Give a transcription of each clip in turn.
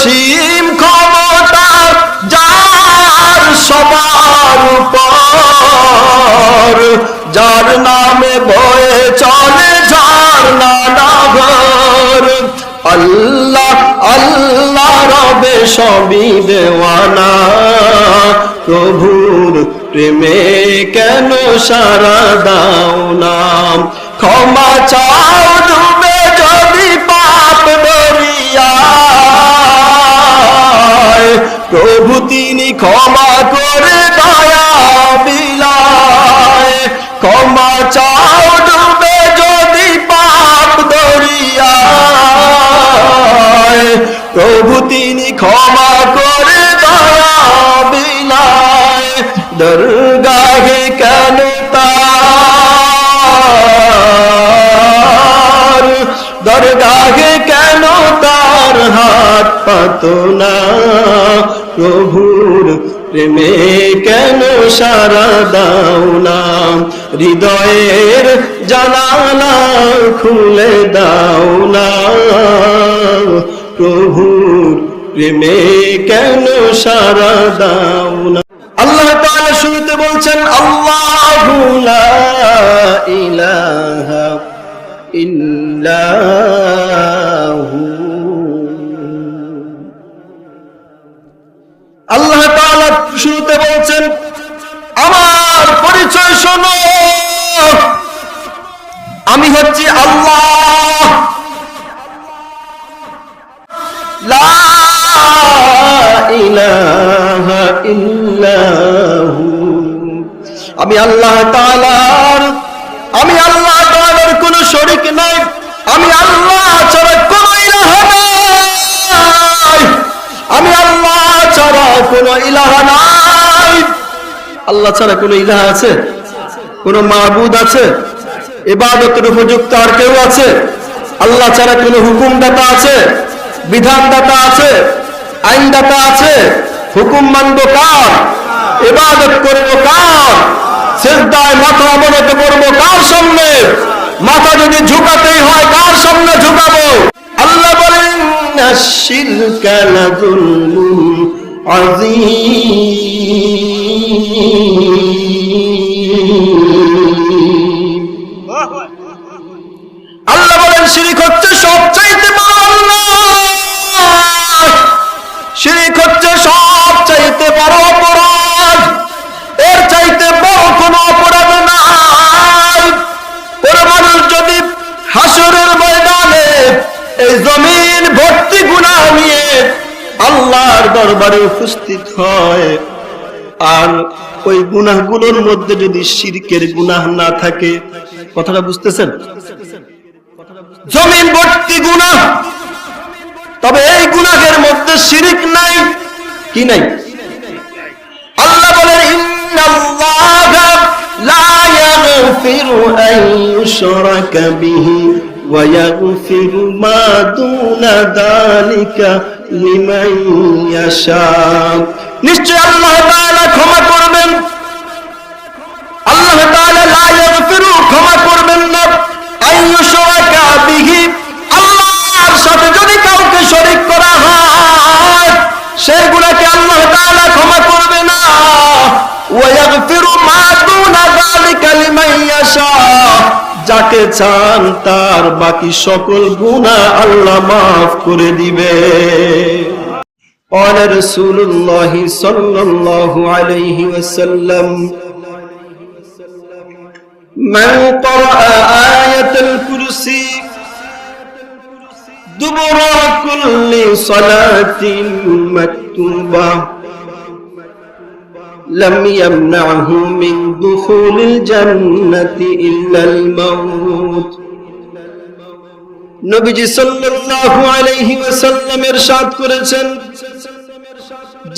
অসীম ক্ষমতা যার সবার উপর, যার নামে বয়ে চলে ঝর্ণা নগর। আল্লাহ আল্লাহ রবে সবই দেওয়ানা, প্রভুর প্রেমে কেন সারা দাও না? ক্ষমা চাও ডুবে যদি পাপ দরিয়ায়, প্রভু তিনি ক্ষমা করে দয়া বিলায়। ক্ষমা চাও ডুবে যদি পাপ দরিয়ায়, প্রভু তিনি ক্ষমা করে দয়া বিলায়। দরগাহে কেন তার, দরগাহে কেন তার হাত পাতো না? প্রভুর প্রেমে কেন সারা দাও না? হৃদয়ের জানালা খুলে দাও না, প্রভুর প্রেমে কেন সারা দাও না? আল্লাহ তাআলা শুরুতে বলছেন আল্লাহু লা ইলাহা ইল্লাহু। আল্লাহ তাআলা শুরুতে বলছেন আমার পরিচয় শোনো, আমি হচ্ছি আল্লাহ, লা ইলাহা ইল্লাহু। আমি আল্লাহ তাআলার, আমি আল্লাহ তাআলার কোনো শরীক নাই, আমি আল্লাহ ছাড়া কোনো ইলাহা নাই, আমি আল্লাহ ছাড়া কোনো ইলাহা নাই। আল্লাহ ছাড়া কোনো ইলাহা আছে? কোনো মাবুদ আছে? ইবাদতের উপযুক্ত আর কেউ আছে? আল্লাহ ছাড়া কোনো হুকুমদাতা আছে? বিধানদাতা আছে? আইনদাতা আছে? হুকুম মানব কার? ইবাদত করব কার? সিজদায় মাথা অবনত করব কার সামনে? মাথা যদি ঝুঁকাতেই হয় কার সামনে ঝুঁকাবো? আল্লাহ বলেন আশ-শিরকা লাযুলমুন আযীম। আল্লাহ বলেন শিরক হচ্ছে সবচাইতে বড় অন্যায়, শিরক হচ্ছে সবচাইতে বড় অপরাধ, এর চাইতে বড় কোনো অপরাধ নাই। কোন মানুষ যদি হাসরের ময়দানে এই জমিন ভর্তি গুনাহ নিয়ে আল্লাহর দরবারে উপস্থিত হয়, আর ওই গুনাহগুলোর মধ্যে যদি শিরকের গুনাহ না থাকে, কথাটা বুঝতেছেন? জমিন ভর্তি গুনাহ, তবে এই গুনাহের মধ্যে শিরক নাই, কি নাই? আল্লাহ বলেন ইন্নাল্লাহা লা ইয়াগফিরু আন ইউশরাকা বিহি ওয়া ইয়াগফিরু মা দুনা যালিকা লিমান ইয়াশা। নিশ্চয় আল্লাহ তাআলা ক্ষমা করবেন, আল্লাহ তাআলা লা ইয়াগফিরু ক্ষমা করবেন না আন ইউশরাকা বিহি, আল্লাহর সাথে যদি কাউকে শরীক করা হয় সেগুলোকে আল্লাহ তাআলা ক্ষমা করবে না। ওয়া ইয়াগফিরু মা দুনা যালিকা লিমান ইয়াশা, যাকে চান তার বাকি সকল গুনাহ আল্লাহ মাফ করে দিবে। قال رسول الله صلى الله عليه وسلم من قرأ آية الكرسي دبر كل صلاة مكتوبة لم يمنعه من دخول الجنة إلا الموت। নবীজি সাল্লাল্লাহু আলাইহি ওয়াসাল্লাম ইরশাদ করেছেন,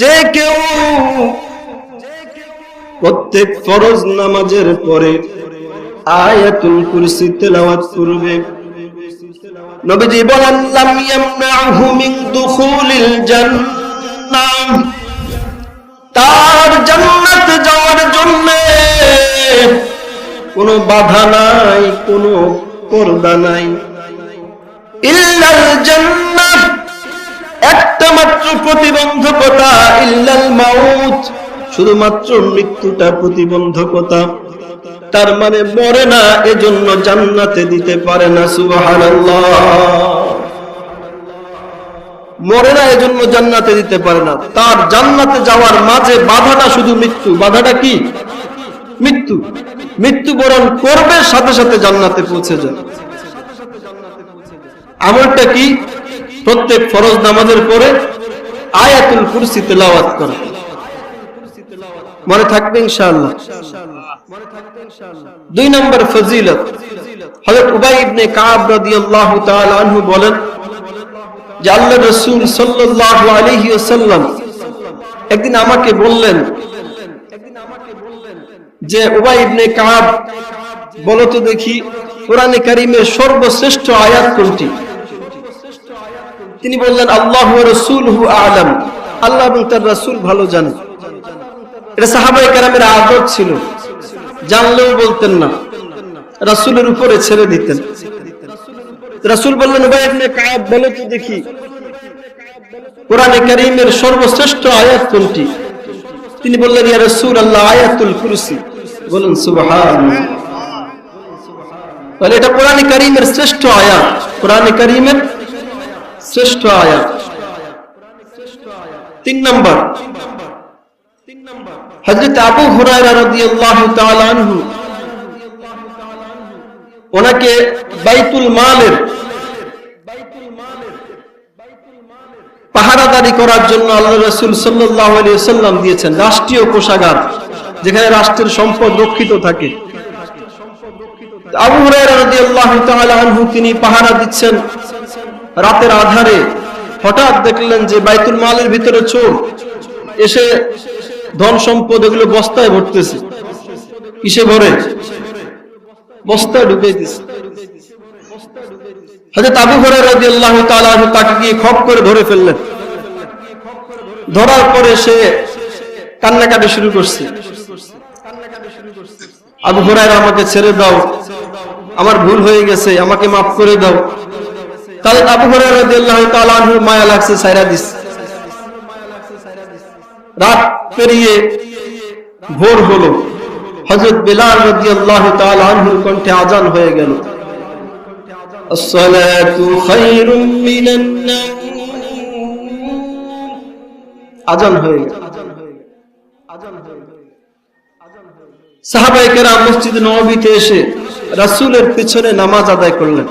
যে কেউ প্রত্যেক ফরজ নামাজের পরে আয়াতুল কুরসি তেলাওয়াত করবে, নবীজি বলেন লাম ইয়ামনাহু মিন দুখুলিল জান্নাহ, তার জান্নাতে যাওয়ার জন্য কোনো বাধা নাই, কোনো পর্দা নাই। ইল্লাল জান্নাহ, একটা মাত্র প্রতিবন্ধকতা ইল্লাল মাউত, শুধুমাত্র মৃত্যুটা প্রতিবন্ধকতা। তার মানে মরে না, এজন্য জান্নাতে দিতে পারে না। সুবহানাল্লাহ। মরে না এজন্য জান্নাতে দিতে পারে না। তার জান্নাতে যাওয়ার মাঝে বাধাটা শুধু মৃত্যু। বাধাটা কি? মৃত্যু। মৃত্যুবরণ করবে, সাথে সাথে জান্নাতে পৌঁছে যাবে। আমলটা কি? প্রত্যেক ফরজ নামাজের পরে আয়াতুল কুরসি তেলাওয়াত করা। মনে থাকবে ইনশাআল্লাহ। 2 নম্বর ফজিলত, হযরত উবাই ইবনে কাব রাদিয়াল্লাহু তাআলা আনহু বলেন যে আল্লাহর রাসূল সাল্লাল্লাহু আলাইহি ওয়াসাল্লাম একদিন আমাকে বললেন যে উবাই ইবনে কাব, বলো তো দেখি কোরআনে কারীমের সর্বশ্রেষ্ঠ আয়াত কোনটি? তিনি বললেন আল্লাহু ওয়া রাসূলুহু আ'লাম, আল্লাহ এবং তার রাসূল ভালো জানেন। এটা সাহাবায়ে কেরামের আদত ছিল, জানলেও বলতেন না, রাসূলের উপরে ছেড়ে দিতেন। রাসূল বললেন উবাই ইবনে কাব, বলো তো দেখি কোরআনে কারীমের সর্বশ্রেষ্ঠ আয়াত কোনটি? তিনি বললেন ইয়া রাসূলুল্লাহ আয়াতুল কুরসি। বলেন সুবহানাল্লাহ। তাহলে এটা কোরআনে কারীমের শ্রেষ্ঠ আয়াত, কোরআনে কারীমের শ্রেষ্ঠ আয়াত। 3 নম্বর, হযরত আবু হুরায়রা রাদিয়াল্লাহু তাআলা আনহু, ওনাকে বাইতুল মালের পাহারাদারি করার জন্য আল্লাহর রাসূল সাল্লাল্লাহু আলাইহি ওয়াসাল্লাম দিয়েছেন, রাষ্ট্রীয় কোষাগার যেখানে রাষ্ট্রের সম্পদ রক্ষিত থাকে। আবু হুরায়রা রাদিয়াল্লাহু তাআলা আনহু তিনি পাহারা দিচ্ছেন, রাতের আধারে হঠাৎ দেখলেন যে বাইতুল মালের ভিতরে চোর এসে ধন সম্পদ এগুলো বস্তায় ভরতেছে। কিসে ভরে? বস্তায় ঢুকাইতেছে। হযরত আবু হুরায়রা রাদিয়াল্লাহু তাআলা আনহু তাকে গিয়ে খপ করে ধরে ফেললেন। ধরার পরে সে কান্নাকাটি শুরু করছে, আবু হুরায়রা আমাকে ছেড়ে দাও, আমার ভুল হয়ে গেছে, আমাকে মাফ করে দাও। তাহলে আবু হুরায়রা রাদিয়াল্লাহু তাআলা আনহু মায়া লাগছে, ছাইরা দিছে। রাত পেরিয়ে ভোর হলো, হযরত বিলাল রাদিয়াল্লাহু তাআলা আনহুর কণ্ঠে আযান হয়ে গেল, আসসালাতু খায়রুম মিনান নাওম। আযান হয়ে গেল। সাহাবায়ে কেরাম মসজিদে নববীতে এসে রাসূলের পিছনে নামাজ আদায় করলেন।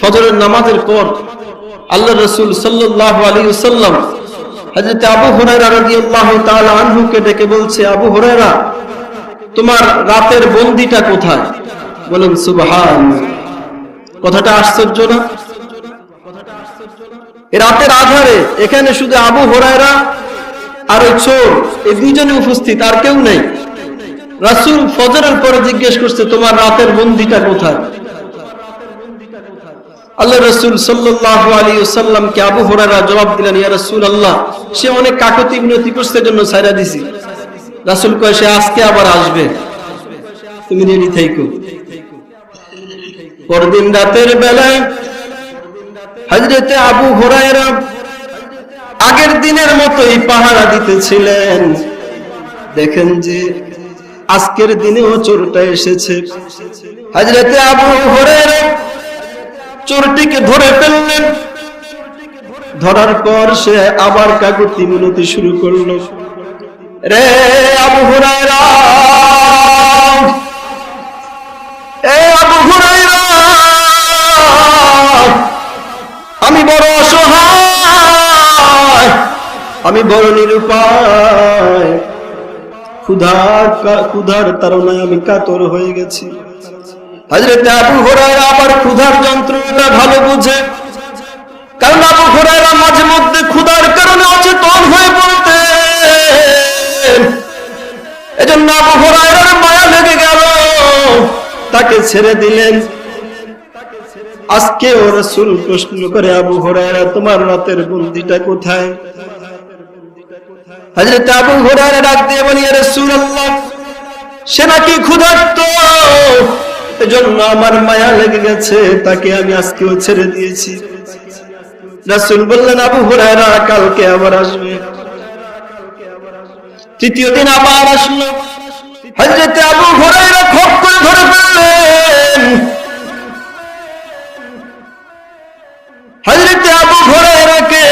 ফজরের নামাজের পর আল্লাহর রাসূল সাল্লাল্লাহু আলাইহি ওয়াসাল্লাম হযরত আবু হুরায়রা রাদিয়াল্লাহু তাআলা আনহুকে ডেকে বলছে, আবু হুরায়রা, তোমার রাতের বন্দিটা কোথায়? বলেন সুবহানাল্লাহ। কথাটা আশ্চর্য না? এই রাতের আধারে এখানে শুধু আবু হুরায়রা আর ওই চোর, এই দুইজনে উপস্থিত, আর কেউ নেই। রাসূল ফজরের পরে জিজ্ঞেস করছে, তোমার রাতের বন্দিটা কোথায়? আল্লাহ রাসূল সাল্লাল্লাহু আলাইহি ওয়াসাল্লামকে আবু হুরায়রা জবাব দিলেন, ইয়া রাসূলুল্লাহ, সে অনেক কাকুতি মিনতি করছে, জন্য ছাইরা দিছি। রাসূল কয়, সে আজকে আবার আসবে, তুমি রেডি থেকো। পরদিন রাতের বেলায় হযরতে আবু হুরায়রা আগের দিনের মতোই পাহারা দিতেছিলেন। দেখেন যে আজকের দিনেও চোরটা এসেছে। হযরতে আবু হুরায়রা চোরটিকে ধরে ফেললেন। ধরার পর সে আবার কাকুতি মিনতি শুরু করলো, রে আবু হুরায়রা, এ আবু হুরায়রা, আমি বড় অসহায়, আমি বড় নিরুপায়, ক্ষুধার তাড়নায় আমি কাতর হয়ে গেছি। হযরত আবু হুরায়রা আবার ক্ষুধার যন্ত্রণাটা ভালো বুঝে, কারণ আবু হুরায়রা মাঝে মধ্যে ক্ষুধার কারণে অচেতন হয়ে পড়তেন। এজন্য আবু হুরায়রার মায়া লেগে গেল, তাকে ছেড়ে দিলেন। আজকেও রাসূল প্রশ্ন করে, আবু হুরায়রা, তোমার রাতের বন্দিটা কোথায়? হযরত আবু হুরায়রা ডাক দিয়ে বলে, ইয়া রাসূলুল্লাহ, সে নাকি ক্ষুধার্ত, এজন্য আমার মায়া লেগে গেছে, তাকে আমি আজকেও ছেড়ে দিয়েছি। রাসূল বললেন, আবু হুরায়রা কালকে আবার আসবে। তৃতীয় দিন আবার আসলো। হযরত আবু হুরায়রা খপ করে ধরে ফেললেন। হযরত আবু হুরায়রাকে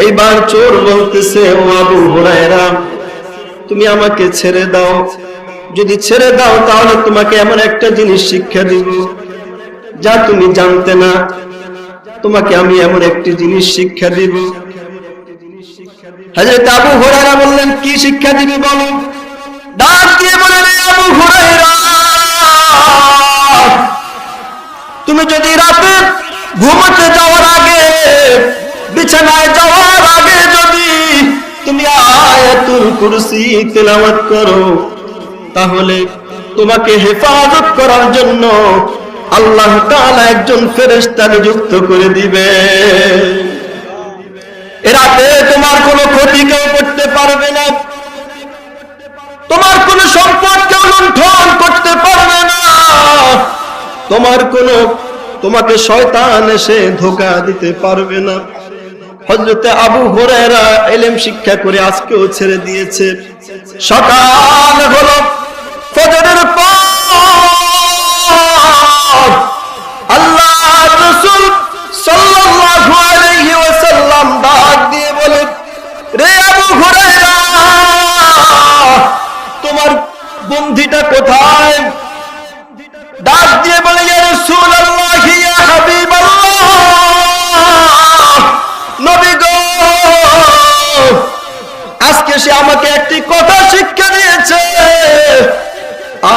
এইবার চোর বলতেছে, ও আবু হুরায়রা, তুমি আমাকে ছেড়ে দাও, যদি ছেড়ে দাও তাহলে তোমাকে এমন একটা জিনিস শিক্ষা দিব যা তুমি জানতে না, তোমাকে আমি এমন একটি জিনিস শিক্ষা দিব। হযরত আবু হুরায়রা বললেন, কি শিক্ষা দিবি বলো? ডাক দিয়ে বলেন, আবু হুরায়রা, তুমি যদি রাতে ঘুমাতে যাওয়ার আগে, বিছানায় যাওয়ার আগে যদি তুমি আয়াতুল কুরসি তেলাওয়াত করো, তাহলে তোমাকে হেফাজত করার জন্য আল্লাহ তাআলা একজন ফেরেশতা নিযুক্ত করে দিবে। এ রাতে তোমার কোনো ক্ষতি কেউ করতে পারবে না, তোমার কোনো সম্পদ কেউ লুণ্ঠন করতে পারবে না, তোমাকে শয়তান এসে ধোঁকা দিতে পারবে না। হযরত আবু হুরায়রা ইলম শিক্ষা করে আজকেও ছেড়ে দিয়েছে। সকাল হলো, ফজরের পর আল্লাহর রাসূল সাল্লাল্লাহু আলাইহি ওয়াসাল্লাম ডাক দিয়ে বলে, রে আবু হুরায়রা, তোমার বন্ধুটা কোথায়? ডাক দিয়ে বলে, ইয়া রাসূলুল্লাহ, ইয়া হাবিবাল্লাহ, নবী গো, আজকে সে আমাকে একটি কথা শিক্ষা দিয়েছে।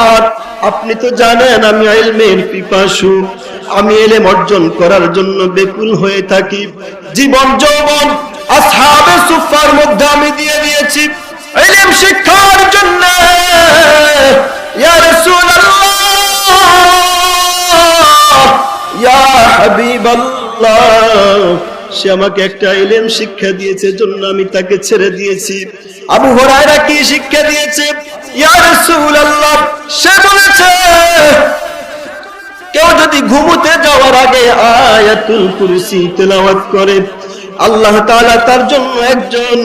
আর আপনি তো জানেন আমি ইলমের পিপাসু, আমি ইলম অর্জন করার জন্য বেকুল হয়ে থাকি। জীবন যৌবন আসহাবে সুফার মধ্যে আমি দিয়ে দিয়েছি ইলম শিক্ষার জন্য। ইয়া রাসূলুল্লাহ, ইয়া হাবিবাল্লাহ, সে আমাকে একটা ইলম শিক্ষা দিয়েছে, জন্য আমি তাকে ছেড়ে দিয়েছি। আবু হুরায়রা কি শিক্ষা দিয়েছে? ইয়া রাসূলুল্লাহ, সে বলেছে, কেউ যদি ঘুমোতে যাওয়ার আগে আয়াতুল কুরসি তেলাওয়াত করে, আল্লাহ তাআলা তার জন্য একজন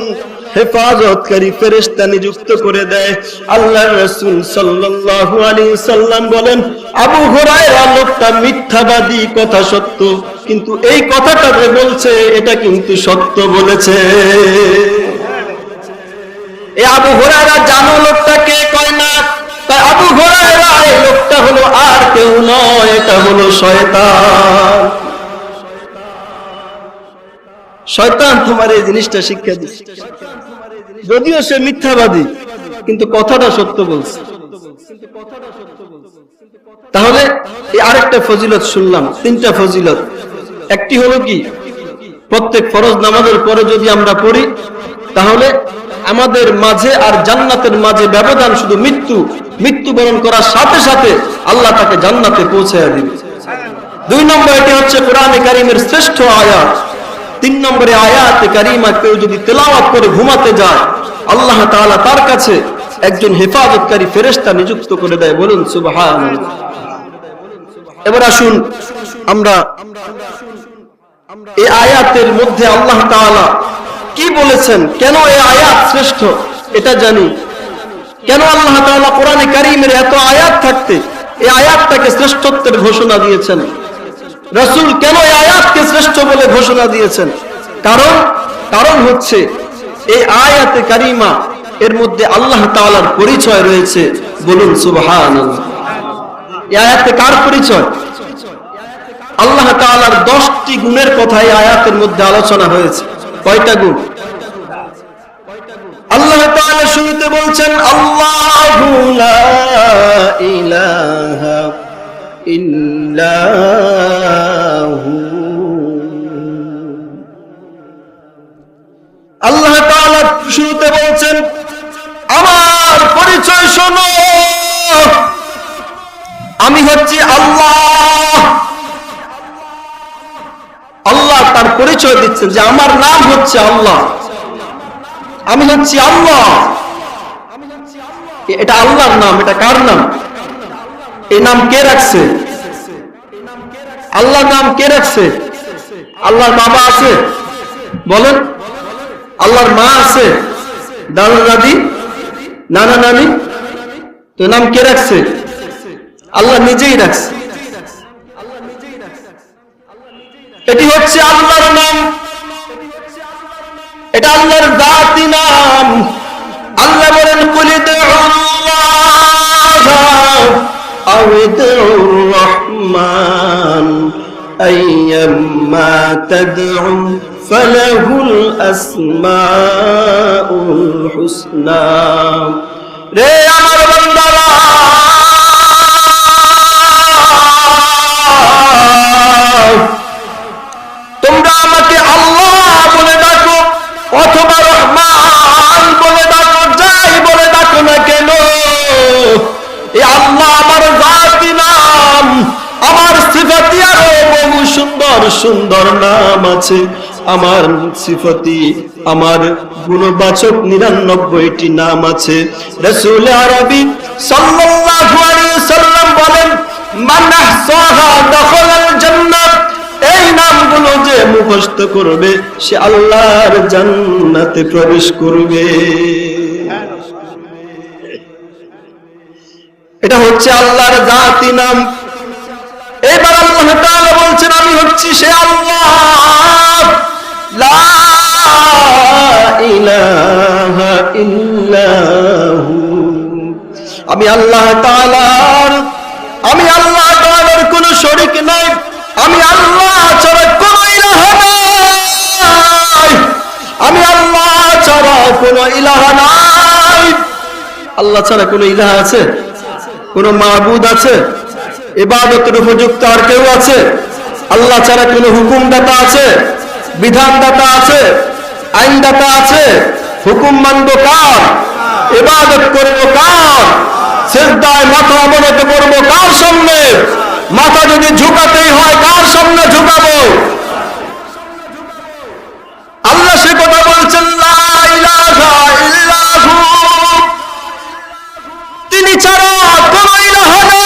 হেফাজতকারী ফেরেশতা নিযুক্ত করে দেয়। আল্লাহর রাসূল সাল্লাল্লাহু আলাইহি সাল্লাম বলেন, আবু হুরায়রা লোকটা মিথ্যাবাদী, কথা সত্য, কিন্তু এই কথাটা যে বলছে এটা কিন্তু সত্য বলেছে। এই আবু হুরায়রা জানো লোকটা কে? কয় না। তাই আবু হুরায়রা এই লোকটা হলো আর কেউ নয়, এটা হলো শয়তান। শয়তান তোমার এই জিনিসটা শিক্ষা দিচ্ছে। যদিও সে মিথ্যাবাদী, কিন্তু কথাটা সত্য বলছে। তাহলে এই আরেকটা ফজিলত শুনলাম, তিনটা ফজিলত। একটি হলো কি, প্রত্যেক ফরজ নামাজের পরে যদি আমরা পড়ি, তাহলে আমাদের মাঝে আর জান্নাতের মাঝে ব্যবধান শুধু মৃত্যুবরণ করার সাথে সাথে আল্লাহ তাকে জান্নাতে পৌঁছায় দিবে। 2 নম্বর, এটি হচ্ছে কোরআনে কারীমের শ্রেষ্ঠ আয়াত। 3 নম্বরে, আয়াতে কারীমা কেউ যদি তেলাওয়াত করে ঘুমাতে যায়, আল্লাহ তাআলা তার কাছে একজন হেফাজতকারী ফেরেশতা নিযুক্ত করে দেয়। বলুন সুবহানাল্লাহ। এবার আসুন আমরা এই আয়াতের মধ্যে আল্লাহ তাআলা কি বলেছেন, কেন এই আয়াত শ্রেষ্ঠ এটা জানি। কেন আল্লাহ তাআলা কোরআনে কারীমের এত আয়াত থাকতে এই আয়াতটাকে শ্রেষ্ঠত্বের ঘোষণা দিয়েছেন? রাসূল কেন এই আয়াতকে শ্রেষ্ঠ বলে ঘোষণা দিয়েছেন? কারণ হচ্ছে এই আয়াতে কারীমা এর মধ্যে আল্লাহ তাআলার পরিচয় রয়েছে। বলুন সুবহানাল্লাহ। এই আয়াতে কার পরিচয়? আল্লাহ তাআলার 10টি গুণের কথা এই আয়াতের মধ্যে আলোচনা হয়েছে। কয়টা গুণ? আল্লাহ তাআলা শুরুতে বলছেন, আল্লাহু লা ইলাহা ইল্লাহু। আল্লাহ তাআলা শুরুতে বলছেন, আমার পরিচয় শোনো, আমি হচ্ছি আল্লাহ। আল্লাহ তার পরিচয় দিচ্ছেন যে আমার নাম হচ্ছে আল্লাহ, আমি হচ্ছি আল্লাহ। এটা আল্লাহর নাম। এটা কার নাম? এই নাম কে রাখছে? আল্লাহর নাম কে রাখছে? আল্লাহর বাবা আছে? বলেন। আল্লাহর মা আছে? দাদা দাদি, নানা নানি? তো নাম কে রাখছে? আল্লাহ নিজেই রাখছে। এটি হচ্ছে আল্লাহর নাম, এটা আল্লাহর জাতি নাম। আল্লাহ বলেন আউযুর রহমান আইয়াম্মা তাদউ ফালাহুল আসমাউল হুসনা। রে আমার বান্দারা, তোমরা আমাকে আল্লাহ বলে ডাকো অথবা রহমান বলে ডাকো, যাই বলে ডাকো না কেন, এই আল্লাহ আমার জাতি নাম। আমার সিফাতি আরো বহু সুন্দর সুন্দর নাম আছে। আমার সিফাতি, আমার গুণবাচক 99টি নাম আছে। রাসূল আরবি সাল্লাল্লাহু আলাইহি সাল্লাম বলেন, মান আহসাহা দাখালাল জান্নাহ। এই নামগুলো যে মুখস্থ করবে সে আল্লাহর জান্নাতে প্রবেশ করবে। এটা হচ্ছে আল্লাহর জাতি নাম। এবার আল্লাহ তাআলা বলছেন, আমি হচ্ছি সে আল্লাহ, লা ইলাহা ইল্লাহু। আমি আল্লাহ তাআলার কোনো শরীক নাই। আমি আল্লাহ ছাড়া কোনো ইলাহা নাই। আমি আল্লাহ ছাড়া কোনো ইলাহা নাই। আল্লাহ ছাড়া কোনো ইলাহা আছে? কোনো মাবুদ আছে? ইবাদতের উপযুক্ত আর কেউ আছে? আল্লাহ ছাড়া কোনো হুকুমদাতা আছে? বিধানদাতা আছে? আইনদাতা আছে? হুকুম মানব কার? ইবাদত করব কার? সিজদায় মাথা অবনত করব কার সামনে? মাথা যদি ঝুঁকাতেই হয় কার সামনে ঝুঁকাবো? আল্লাহ সে কথা বলছেন, লা ইলাহা ইল্লাহু। তিনি ছাড়া কোনো ইলাহা নাই।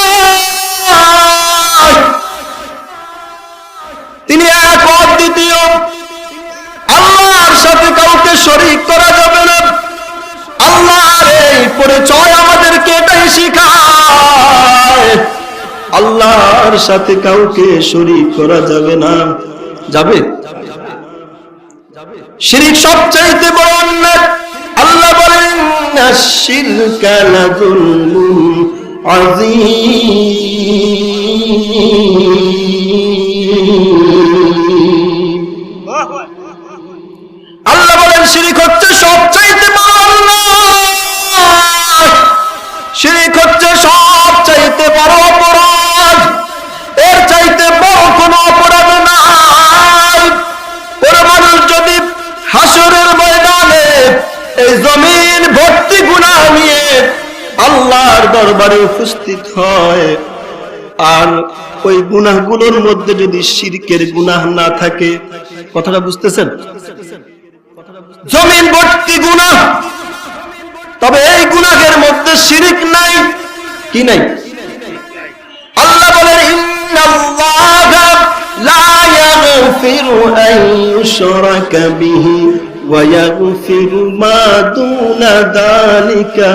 তিনি এক অদ্বিতীয়। আল্লাহর সাথে কাউকে শরীক করা যাবে না। আল্লাহর এই পরিচয় আমাদেরকে এটাই শিখায়, আল্লাহর সাথে কাউকে শরীক করা যাবে না। যাবে? শিরক সবচাইতে বড় অন্যায়। আল্লাহ বলেন, আশ-শিরকা লাযুলমুন আযীম। আল্লাহ বলেন শিরক হচ্ছে সবচাইতে বড় অন্যায়। শিরক হচ্ছে সবচাইতে বড় অপরাধ। এর চাইতে বড় কোনো অপরাধ নাই। কোন মানুষ যদি হাসরের ময়দানে এই জমিন ভর্তি গুনাহ নিয়ে আল্লাহর দরবারে উপস্থিত হয়, আর ওই গুনাহগুলোর মধ্যে যদি শিরকের গুনাহ না থাকে, কথাটা বুঝতেছেন? জমিন ভর্তি গুনাহ, তবে এই গুনাহের মধ্যে শিরক নাই। কি নাই? আল্লাহ বলেন, ইন্নাল্লাহা লা ইয়াগফিরু আন ইউশরাকা বিহি ওয়া ইয়াগফিরু মা দুনা যালিকা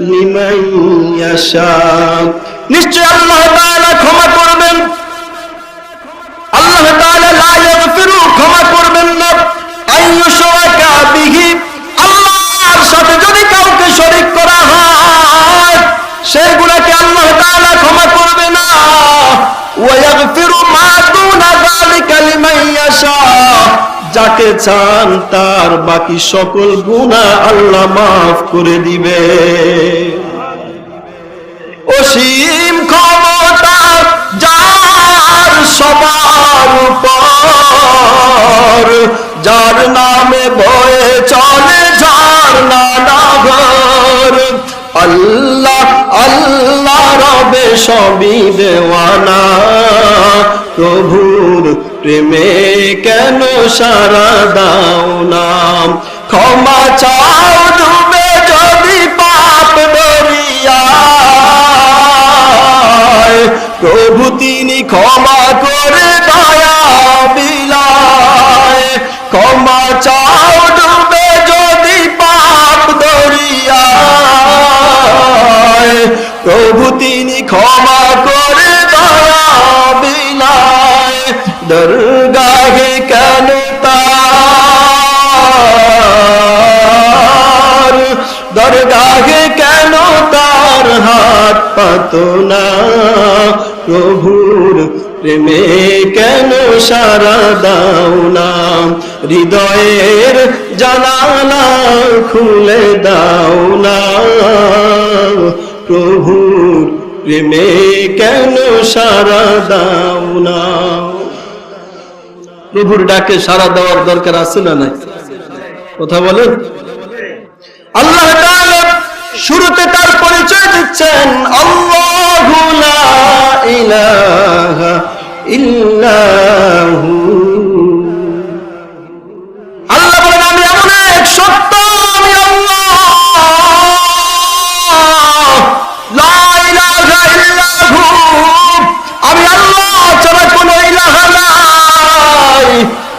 লিমান ইয়াশা। নিশ্চয় আল্লাহ তাআলা ক্ষমা করবেন। আল্লাহ তাআলা লা ইয়াগফিরু, ক্ষমা করবেন না, আন ইউশরাকা বিহি, আল্লাহর সাথে যদি কাউকে শরীক করা হয় সেগুলোকে আল্লাহ তাআলা ক্ষমা করবে না। ওয়া ইয়াগফিরু মা দুনা যালিকা লিমান ইয়াশা, যাকে চান তার বাকি সকল গুনাহ আল্লাহ মাফ করে দিবে। অসীম ক্ষমতা যার সবার উপর, যার নামে বয়ে চলে ঝর্ণা নগর। আল্লাহ আল্লাহ রবে সবই দেওয়ানা, প্রভুর প্রেমে কেন সারা দাও না। ক্ষমা চাও ডুবে যদি পাপ দরিয়ায়, প্রভু তিনি ক্ষমা করে দয়া বিলায়। ক্ষমা চাও ডুবে যদি পাপ দরিয়ায়, প্রভু তিনি ক্ষমা করে দয়া বিলায়। দরগাহে কেন তার, দরগাহে কেন তার হাত পাতো না, প্রভুর প্রেমে কেন সারা দাও না, হৃদয়ের জানালা খুলে দাও না, প্রভুর প্রেমে কেন সারা দাও না। প্রভুর ডাকে সারা দেওয়ার দরকার আছে না নাই? কথা বলেন। আল্লাহ তাআলা শুরুতে তার পরিচয় দিচ্ছেন, আল্লাহু লা ইলাহা ইল্লাহু। আল্লাহ বলেন আমি এমন এক সত্তা, আমি আল্লাহ, লা ইলাহা ইল্লাহু, আমি আল্লাহ ছাড়া কোনো ইলাহা নাই,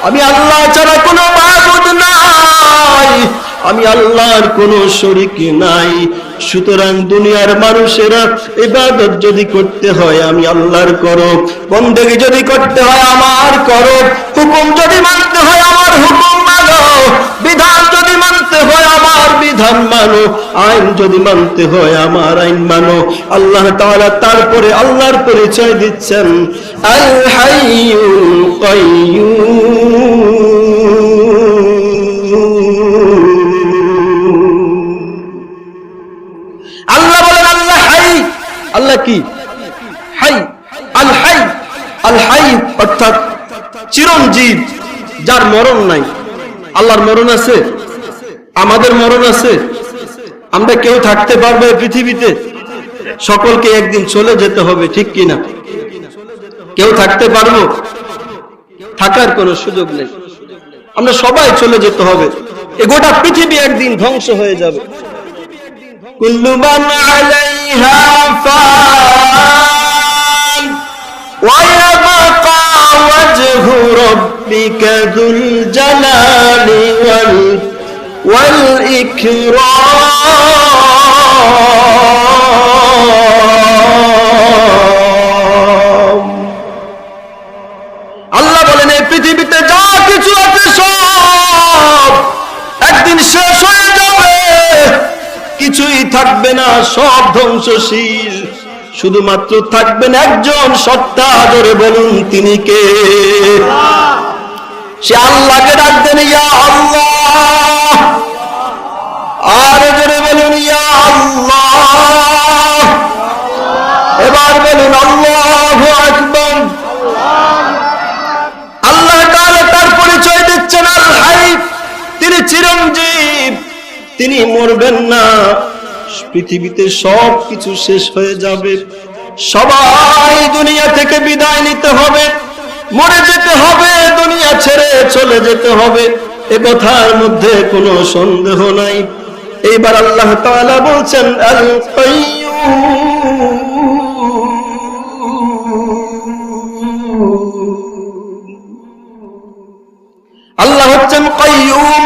আমি আল্লাহ ছাড়া কোনো মাবুদ নাই, আমি আল্লাহর কোনো শরীক নাই। সুতরাং দুনিয়ার মানুষেরা ইবাদত যদি করতে হয় আমি আল্লাহর করো, বন্দেগী যদি করতে হয় আমার করো, হুকুম যদি মানতে হয় আমার হুকুম মানো, বিধান যদি মানতে হয় আমার বিধান মানো, আইন যদি মানতে হয় আমার আইন মানো। আল্লাহ তাআলা তারপরে আল্লাহর পরিচয় দিচ্ছেন, আল হাইয়ুল কাইয়্যুম। আল্লাহ বলেন আল্লাহ হাই। আল্লাহ কি? হাই। আল হাই, আল হাই অর্থাৎ চিরঞ্জীব, যার মরণ নাই। আল্লাহর মরণ আছে? আমাদের মরণ আছে? আমরা কেউ থাকতে পারবো এই পৃথিবীতে? সকলকে একদিন চলে যেতে হবে, ঠিক কিনা? কেউ থাকতে পারবো? থাকার কোনো সুযোগ নেই। আমরা সবাই চলে যেতে হবে। এই গোটা পৃথিবী একদিন ধ্বংস হয়ে যাবে। কুল্লু মান আলাইহা ফান ওয়া ইয়াবকা ওয়াজহু রাব্বিকা যুল জালালি ওয়াল ইকরাম। আল্লাহ বলেন এই পৃথিবীতে যা কিছু আছে সব একদিন শেষ হয়ে যাবে, কিছুই থাকবে না, সব ধ্বংসশীল। শুধুমাত্র থাকবেন একজন সত্তা, জোরে বলুন তিনি কে? সে আল্লাহকে ডাকবেন ইয়া আল্লাহ, আর জোরে বলুন ইয়া আল্লাহ। এবার বলুন আল্লাহু আকবার। আল্লাহ তাআলা তার পরিচয় দিচ্ছেন আল হাই, তিনি চিরঞ্জীব, তিনি মরবেন না। পৃথিবীতে সব কিছু শেষ হয়ে যাবে, সবাই দুনিয়া থেকে বিদায় নিতে হবে, মরে যেতে হবে, দুনিয়া ছেড়ে চলে যেতে হবে, এ কথার মধ্যে কোনো সন্দেহ নাই। এইবার আল্লাহ তাআলা বলছেন আল কাইয়্যুম। আল্লাহ হচ্ছেন কাইয়্যুম।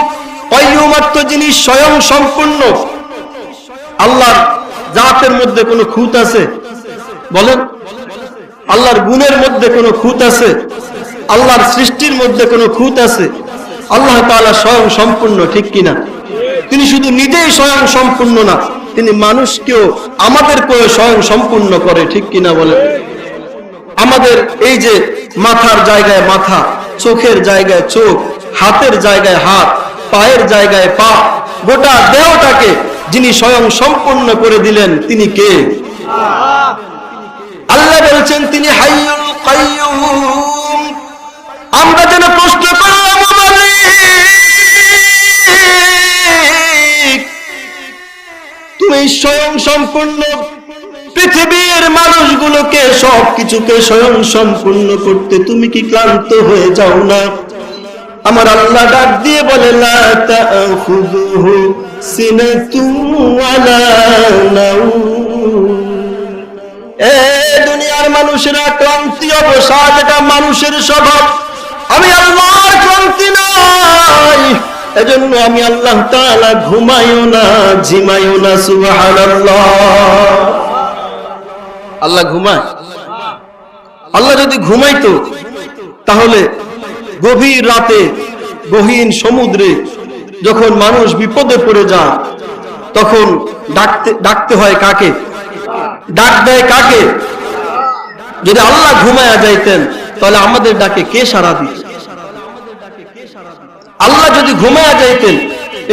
কাইয়্যুম অর্থ যিনি স্বয়ং সম্পূর্ণ। আল্লাহর জাতের মধ্যে কোনো খুঁত আছে? বলেন। আল্লাহর গুণের মধ্যে কোনো খুঁত আছে? আল্লাহর সৃষ্টির মধ্যে কোনো খুঁত আছে? আল্লাহ তাআলা স্বয়ং সম্পূর্ণ, ঠিক কিনা? তিনি শুধু নিজেই স্বয়ং সম্পূর্ণ না, তিনি মানুষকেও আমাদেরকেও স্বয়ং সম্পূর্ণ করে, ঠিক কিনা বলেন। আমাদের এই যে মাথার জায়গায় মাথা, চোখের জায়গায় চোখ, হাতের জায়গায় হাত, পায়ের জায়গায় পা, গোটা দেহটাকে যিনি স্বয়ং সম্পূর্ণ করে দিলেন তিনি কে? আল্লাহ বলছেন তিনি হাইয়ুল কাইয়্যুম। আমরা যেন প্রশ্ন করলাম তুমি স্বয়ং সম্পূর্ণ, পৃথিবীর মানুষগুলোকে সবকিছুকে স্বয়ং সম্পূর্ণ করতে তুমি কি ক্লান্ত হয়ে যাও না? আমার আল্লাহ ডাক দিয়ে বলে লা তাখুযুহু সিনাতুন ওয়ালা নাওম। এ দুনিয়ার মানুষেরা ক্লান্তি অবসাদ, এটা মানুষের স্বভাব। আমি আল্লাহর শান্তি নাই। এজন্য আমি আল্লাহ তাআলা ঘুমাইও না, ঝিমাইও না। সুবহানাল্লাহ। আল্লাহ ঘুমায়? আল্লাহ যদি ঘুমাইতো তাহলে গভীর রাতে গহীন সমুদ্রে যখন মানুষ বিপদে পড়ে যায় তখন ডাকতে হয় কাকে? ডাক দেয় কাকে? যদি আল্লাহ ঘুমায়া যাইতেন তাহলে আমাদের ডাকে কে সাড়া দিত? আল্লাহ যদি ঘুমায়া যাইতেন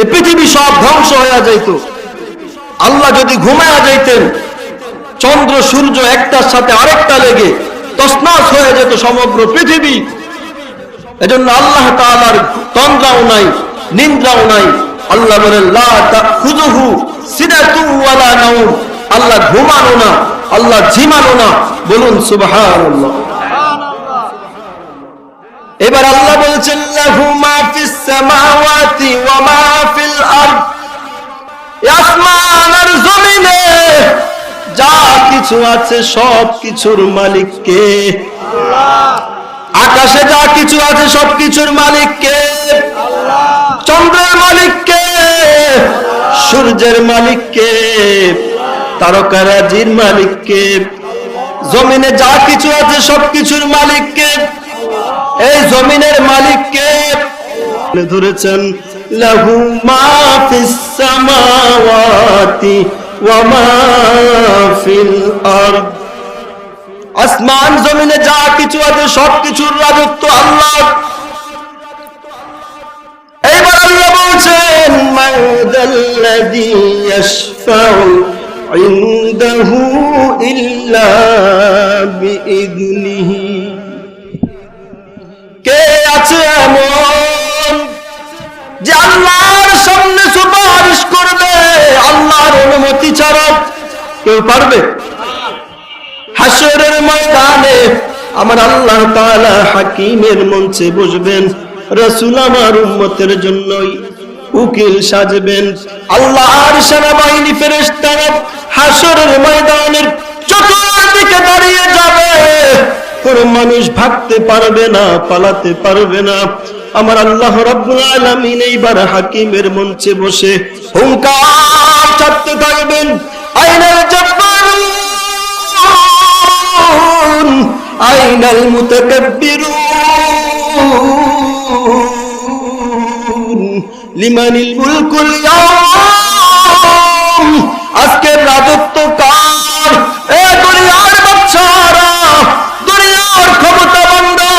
এই পৃথিবী সব ধ্বংস হয়ে যাইত। আল্লাহ যদি ঘুমায়া যাইতেন চন্দ্র সূর্য একটার সাথে আরেকটা লেগে তছনছ হয়ে যেত সমগ্র পৃথিবী। এজন্য আল্লাহ তাআলার তন্দ্রাও নাই, নিদ্রাও নাই। আল্লাহ বলেন লা তাখুযুহু সিনাতুন ওয়ালা নাওম। আল্লাহ ঘুমানো না, আল্লাহ ঝিমানো না। বলুন সুবহানাল্লাহ। এবার আল্লাহ বলছেন লাহু মা ফিস সামাওয়াতি ওয়া মা ফিল আরদ। আসমান আর জমিনে যা কিছু আছে সব কিছুর মালিক কে? আল্লাহ। আকাশে যা কিছু আছে সব কিছুর মালিক কে? আল্লাহ। চন্দ্রের মালিক কে? আল্লাহ। সূর্যের মালিক কে? তারকারাজির মালিক কে? জমিনে যা কিছু আছে সব কিছুর মালিক কে? এই জমিনের মালিক কে? ধরেছেন লাহু মা ফিস সামাওয়াতি ওয়া মা ফিল আরদ। আসমান জমিনে যা কিছু আছে সব কিছুর রাজত্ব আল্লাহ। এইবার আল্লাহ বলছেন মাদাল্লাযী ইয়াশফাউ ইনদাহু ইল্লা বিইذনিহি। কে আছে এমন যে আল্লাহর সামনে সুপারিশ করবে আল্লাহর অনুমতি ছাড়া? কেউ পারবে? হাশরের ময়দানে আমার আল্লাহ তাআলা হাকিমের মঞ্চে বসবেন। রাসূল আমার উম্মতের জন্যই উকিল সাজবেন। আল্লাহর সেনাবাহিনী ফেরেশতারা হাশরের ময়দানের চতুর্দিকে দাঁড়িয়ে যাবে। কোন মানুষ ভাগতে পারবে না, পালাতে পারবে না। আমার আল্লাহ রাব্বুল আলামিন এইবার হাকিমের মঞ্চে বসে হুঙ্কার ছাড়তে থাকবেন আইনাল জাব্বারুন আইনাল মুতাকাব্বিরুন লিমানিল মুলকুল ইয়াওম। আজকের রাজত্ব কার? এ দুনিয়ার বাদশাহরা, দুনিয়ার ক্ষমতাবানরা,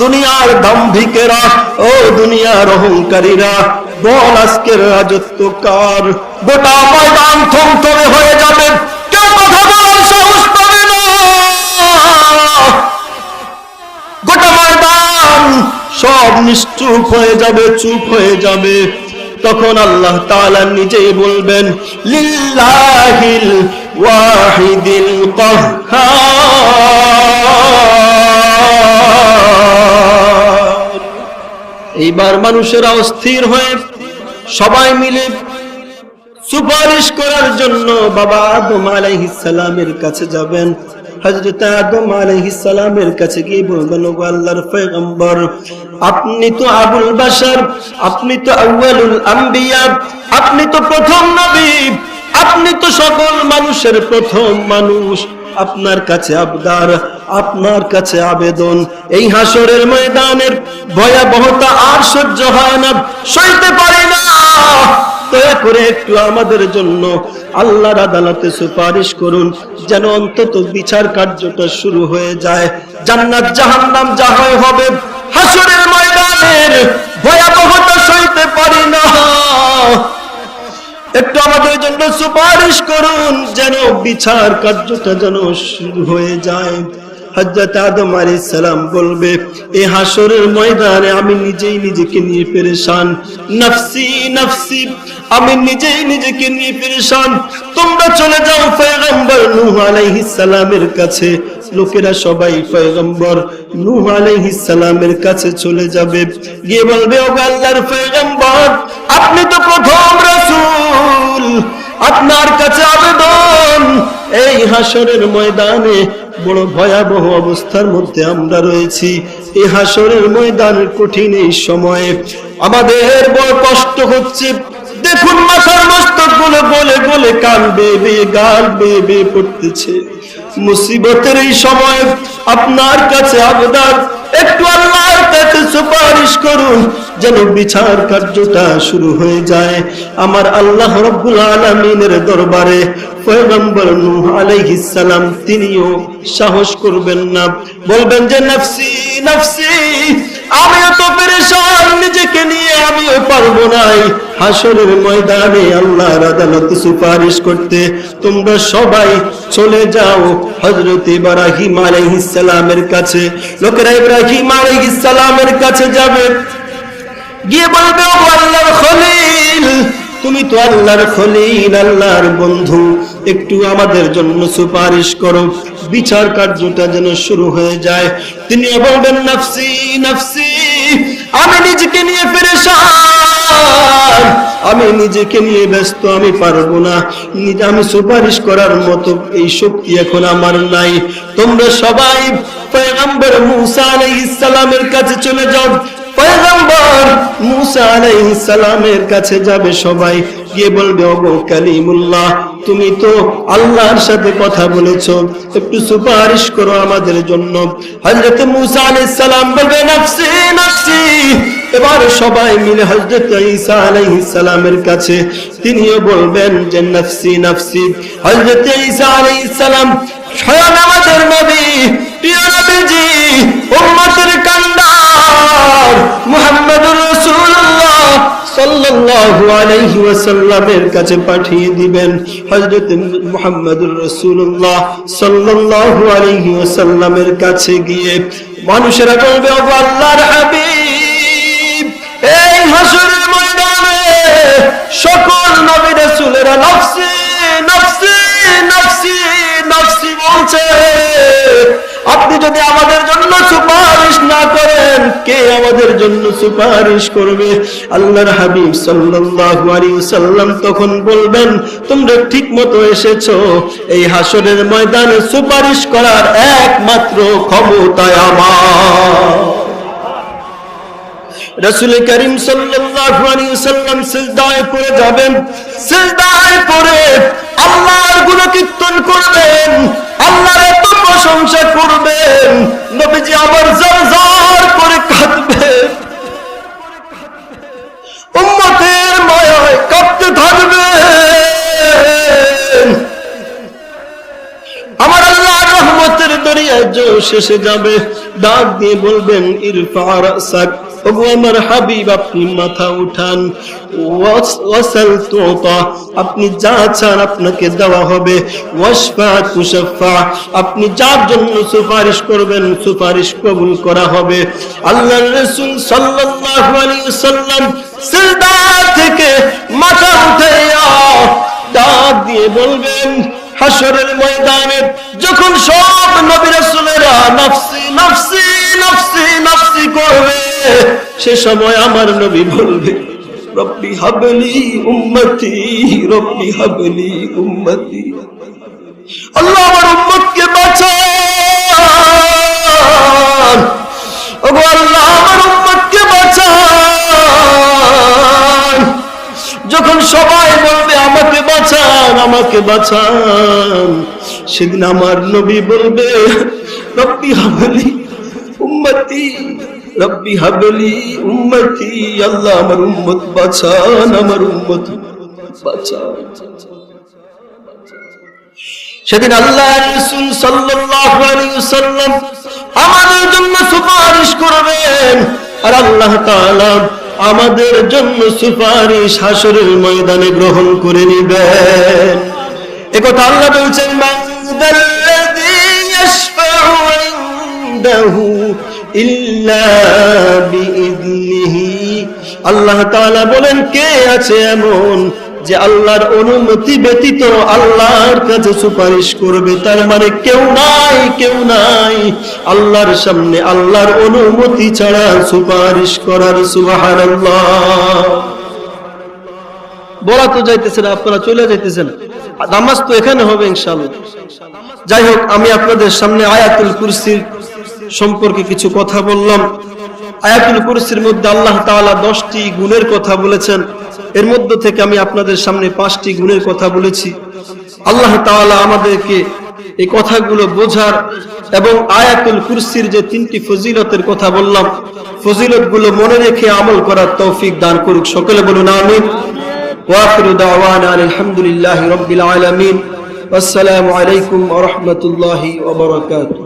দুনিয়ার দাম্ভিকেরা, ও দুনিয়ার অহংকারীরা, বল আজকের রাজত্ব কার? গোটা ময়দান থমথমে হয়ে যাবে, কেউ কথা বলার সাহস পাবে না। গোটা ময়দান সব নিশ্চুপ হয়ে যাবে, চুপ হয়ে যাবে। তখন আল্লাহ তাআলা নিজেই বলবেন লিল্লাহিল ওয়াহিদিল কাহ্হার। এইবার মানুষেরা অস্থির হয়ে সবাই মিলে সুপারিশ করার জন্য বাবা আদম আলাইহিস সালামের কাছে যাবেন। হযরত আদম আলাইহিস সালামের কাছে গিয়ে বলবেন ওগো আল্লাহর পয়গম্বর, আপনি তো আবুল বাশার, আপনি তো আউয়ালুল আম্বিয়া, আপনি তো প্রথম নবী, আপনি তো সকল মানুষের প্রথম মানুষ। আপনার কাছে আবদার, আপনার কাছে আবেদন, এই হাসরের ময়দানের ভয়াবহতা আর সহ্য হয় না, সইতে পারি না। দয়া করে একটু আমাদের জন্য আল্লাহর আদালতে সুপারিশ করুন, যেন অন্তত বিচার কার্যটা শুরু হয়ে যায়। জান্নাত জাহান্নাম যা হয় হবে, হাসরের ময়দানের ভয়াবহতা সইতে পারি না। একটু আমাদের জন্য সুপারিশ করুন, যেন বিচার কার্যটা যেন শুরু হয়ে যায়। হযরত আদম আলাইহিস সালাম বলবে এই হাসরের ময়দানে আমি নিজেই নিজেকে নিয়ে পেরেশান, নফসি নফসি, আমি নিজেই নিজেকে নিয়ে পেরেশান। তোমরা চলে যাও পয়গম্বর নূহ আলাইহিস সালামের কাছে। লোকেরা সবাই পয়গম্বর নূহ আলাইহিস সালামের কাছে চলে যাবে, গিয়ে বলবে ও আল্লাহর পয়গম্বর, আপনি তো প্রথম রাসূল, আপনার কাছে আবেদন এই হাসরের ময়দানে বড় ভয়াবহ অবস্থার মধ্যে আমরা রয়েছি। এই হাসরের ময়দানের কঠিন এই সময়ে আমাদের বড় কষ্ট হচ্ছে। দেখুন মাথার মস্তক গুলো গলে গলে কান বেয়ে বেয়ে গাল বেয়ে বেয়ে পড়তেছে। মুসিবতের এই সময় আপনার কাছে আবেদন, একটু আল্লাহর কাছে সুপারিশ করুন যেন বিচার কার্যটা শুরু হয়ে যায়। আমার আল্লাহ রাব্বুল আলামিনের দরবারে পয়গম্বর নূহ আলাইহিস সালাম তিনিও সাহস করবেন না, বলবেন যে নফসি নফসি, আমিও তো পেরেশান নিজেকে নিয়ে, আমিও পারবো নাই হাসরের ময়দানে আল্লাহর আদালতে সুপারিশ করতে। তোমরা সবাই চলে যাও হযরত ইব্রাহিম আলাইহিস সালামের কাছে। লোকেরা ইব্রাহিম আলাইহিস সালামের কাছে যাবে, গিয়ে বলবে ও আল্লাহর খলিল, তুমি তো আল্লাহর খলিল, আল্লাহর বন্ধু, একটু আমাদের জন্য সুপারিশ করো, বিচার কার্যটা যেন শুরু হয়ে যায়। তিনি বলবেন নফসি নফসি, আমি নিজেকে নিয়ে পেরেশান, আমি নিজেকে নিয়ে ব্যস্ত, আমি পারবো না, আমি সুপারিশ করার মতো এই শক্তি এখন আমার নাই। তোমরা সবাই পয়গম্বর মূসা আলাইহিস সালামের কাছে চলে যাও। পয়গম্বর মূসা আলাইহিস সালামের কাছে যাবে সবাই, গিয়ে বলবে ওগো কালিমুল্লাহ, তুমি তো আল্লাহর সাথে কথা বলেছো, একটু সুপারিশ করো আমাদের জন্য। হযরত মূসা আলাইহিস সালাম বলবে নফসি নফসি। এবার সবাই মিলে হযরত ঈসা আলাইহিস সালামের কাছে, তিনিও বলবেন যে নফসি নফসি। হযরত ঈসা আলাইহিস সালাম স্বয়ং আমাদের নবী, প্রিয় নবীজি, উম্মতের কান্ডার মুহাম্মদুর রাসূলুল্লাহ সাল্লাল্লাহু আলাইহি ওয়াসাল্লামের কাছে পাঠিয়ে দিবেন। হযরত মুহাম্মদুর রাসূলুল্লাহ সাল্লাল্লাহু আলাইহি ওয়াসাল্লামের কাছে গিয়ে মানুষেরা বলবে ও আল্লাহর হাবিব, এই হাসরের ময়দানে সকল নবী রাসূলেরা নফসি নফসি নফসি নফসি বলছে, আপনি যদি আমাদের জন্য সুপারিশ না করেন, কে আমাদের জন্য সুপারিশ করবে? আল্লাহর হাবিব সাল্লাল্লাহু আলাইহি ওয়াসাল্লাম তখন বলবেন, তোমরা ঠিকমতো এসেছো, এই হাসরের ময়দানে সুপারিশ করার একমাত্র ক্ষমতা আমার। রাসূল করিম সাল্লাল্লাহু আলাইহি ওয়াসাল্লাম সিজদায় পড়ে যাবেন, সিজদায় পড়ে আল্লাহর গুণকীর্তন করবেন, আল্লাহর এত প্রশংসা করবেন, নবীজি আবার জারজার করে কাঁদবেন, উম্মতের মায়ায় কাঁদতে থাকবেন। আমার আল্লাহর রহমতের দরিয়ায় জোশ এসে যাবে, ডাক দিয়ে বলবেন ইরফা রাসাক, ওগো আমার হাবিব আপনি মাথা উঠান, ওয়াসাল তুতা, আপনি যা চান আপনাকে দেওয়া হবে, ওয়াশফা তুশাফা, আপনি যার জন্য সুপারিশ করবেন সুপারিশ কবুল করা হবে। আল্লাহর রাসূল সাল্লাল্লাহু আলাইহি ওয়াসাল্লাম সিজদা থেকে মাথা উঠাইয়া ডাক দিয়ে বলবেন, হাসরের ময়দানে যখন সব নবী রাসূলেরা নফসি নফসি নফসি নফসি করবে, সে সময় আমার নবী বলবে রব্বি হাবলি উম্মতি, রব্বি হাবলি উম্মতি, আল্লাহ আমার উম্মতকে বাঁচান, ওগো আল্লাহ আমার উম্মতকে বাঁচান। যখন সবাই বলবে আমাকে বাঁচান আমাকে বাঁচান, সেদিন আমার নবী বলবে রব্বি হাবলি উম্মতি, রব্বি হাবলি উম্মতি, আল্লাহ আমার উম্মত বাঁচান, আমার উম্মত বাঁচান। সেদিন আল্লাহর রাসূল সাল্লাল্লাহু আলাইহি ওয়াসাল্লাম আমাদের জন্য সুপারিশ করবেন, আর আল্লাহ তাআলা আমাদের জন্য সুপারিশ হাসরের ময়দানে গ্রহণ করে নেবেন। একথা আল্লাহ বলছেন, মান যাল্লাযী ইয়াশফাউ ইনদাহু ইল্লা বিইذনিহি। আল্লাহ তাআলা বলেন, কে আছে এমন যে আল্লাহর অনুমতি ব্যতীত আল্লাহর কাছে সুপারিশ করবে? তার মানে কেউ নাই, কেউ নাই আল্লাহর সামনে আল্লাহর অনুমতি ছাড়া সুপারিশ করার। সুবহানাল্লাহ। বলা তো যাইতেছে না, আপনারা চলে যাইতেছেন, নামাজ তো এখানে হবে ইনশাআল্লাহ। যাই হোক, আমি আপনাদের সামনে আয়াতুল কুরসির সম্পর্কে কিছু কথা বললাম। আয়াতুল কুরসির মধ্যে আল্লাহ তাআলা 10টি গুণের কথা বলেছেন। এর মধ্য থেকে আমি আপনাদের সামনে 5টি গুণের কথা বলেছি। আল্লাহ তাআলা আমাদেরকে এই কথাগুলো বোঝার এবং আয়াতুল কুরসির যে 3টি ফজিলতের কথা বললাম, ফজিলতগুলো মনে রেখে আমল করার তৌফিক দান করুক। সকলে বলুন আমিন। ওয়া আখিরু দাওয়ানা আলহামদুলিল্লাহি রাব্বিল আলামিন। আসসালামু আলাইকুম ওয়া রাহমাতুল্লাহি ওয়া বারাকাতুহু।